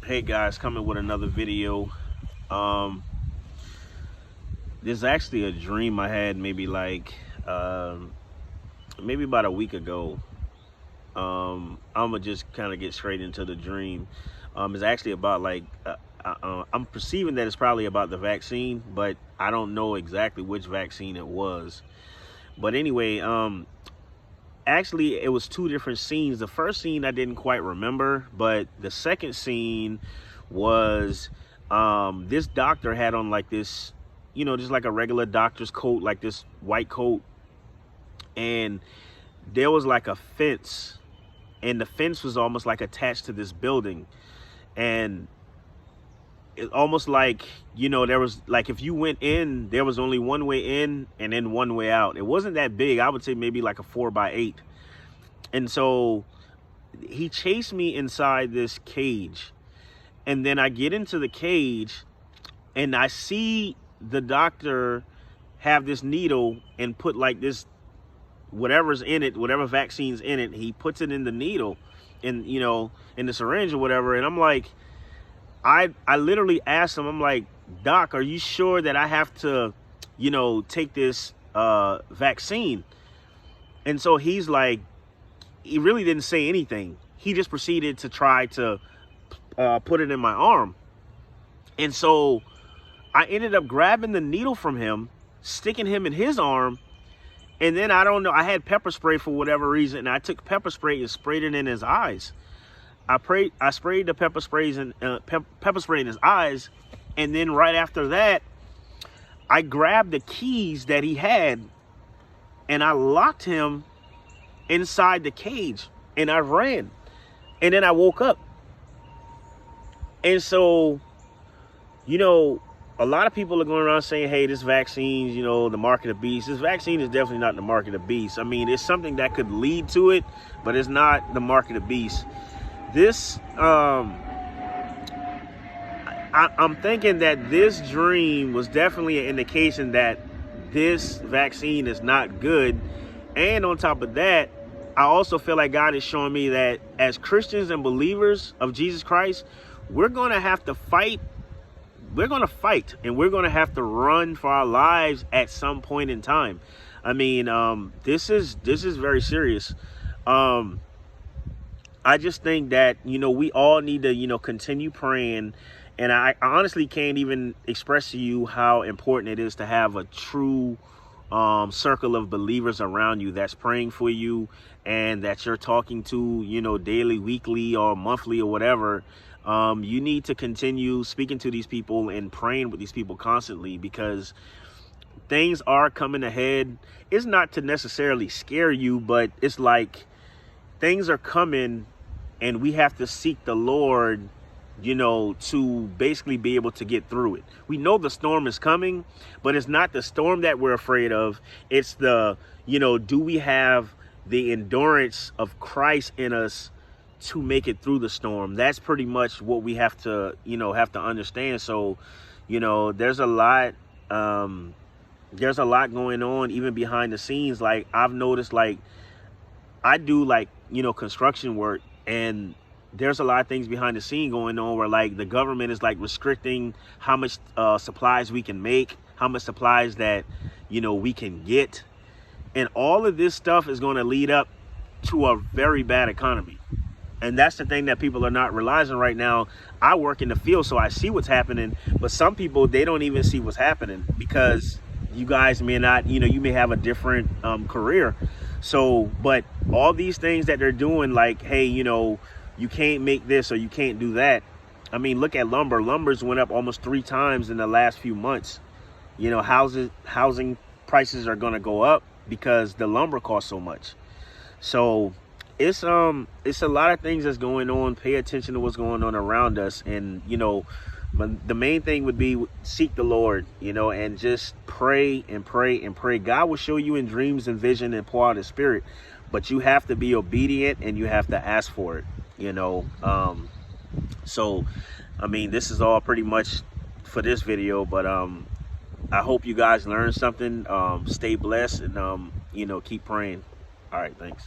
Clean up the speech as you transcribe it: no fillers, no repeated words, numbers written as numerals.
Hey guys, coming with another video. This is actually a dream I had maybe about a week ago. I'm gonna just kind of get straight into the dream. It's actually about I'm perceiving that it's probably about the vaccine, but I don't know exactly which vaccine it was. But anyway, actually it was two different scenes. The first scene I didn't quite remember, but the second scene was this doctor had on like this, just like a regular doctor's coat, like this white coat, and there was like a fence, and the fence was almost like attached to this building, and it almost like, there was like, if you went in, there was only one way in and then one way out. It wasn't that big. I would say maybe like a 4x8. And so he chased me inside this cage, and then I get into the cage and I see the doctor have this needle and put like this, whatever's in it, whatever vaccine's in it, he puts it in the needle and, in the syringe or whatever. And I'm like, I literally asked him, I'm like, Doc, are you sure that I have to, take this vaccine? And so he's like, he really didn't say anything. He just proceeded to try to put it in my arm. And so I ended up grabbing the needle from him, sticking him in his arm. And then I don't know, I had pepper spray for whatever reason, and I took pepper spray and sprayed it in his eyes. I sprayed the pepper spray in his eyes, and then right after that, I grabbed the keys that he had, and I locked him inside the cage, and I ran, and then I woke up. And so, a lot of people are going around saying, hey, this vaccine's, the mark of the beast. This vaccine is definitely not the mark of the beast. I mean, it's something that could lead to it, but it's not the mark of the beast. This, I'm thinking that this dream was definitely an indication that this vaccine is not good. And on top of that, I also feel like God is showing me that as Christians and believers of Jesus Christ, we're going to have to fight. We're going to fight, and we're going to have to run for our lives at some point in time. I mean, this is very serious. I just think that, we all need to, continue praying. And I honestly can't even express to you how important it is to have a true circle of believers around you that's praying for you and that you're talking to, daily, weekly, or monthly, or whatever. You need to continue speaking to these people and praying with these people constantly, because things are coming ahead. It's not to necessarily scare you, but it's like things are coming, and we have to seek the Lord, to basically be able to get through it. We know the storm is coming, but it's not the storm that we're afraid of. It's the, do we have the endurance of Christ in us to make it through the storm? That's pretty much what we have to, understand. So, there's a lot going on even behind the scenes. Like, I've noticed, like, I do construction work, and there's a lot of things behind the scene going on where like the government is like restricting how much supplies we can make, how much supplies that, we can get. And all of this stuff is going to lead up to a very bad economy. And that's the thing that people are not realizing right now. I work in the field, so I see what's happening, but some people, they don't even see what's happening, because you guys may not, you may have a different career. So, but all these things that they're doing, like, hey, you can't make this or you can't do that. I mean, look at lumber. Lumber's went up almost 3 times in the last few months. Housing prices are going to go up because the lumber costs so much. So it's a lot of things that's going on. Pay attention to what's going on around us. And, the main thing would be seek the Lord, and just pray and pray and pray. God will show you in dreams and vision and pour out His Spirit, but you have to be obedient and you have to ask for it, So, I mean, this is all pretty much for this video, but I hope you guys learned something. Stay blessed and, keep praying. All right, thanks.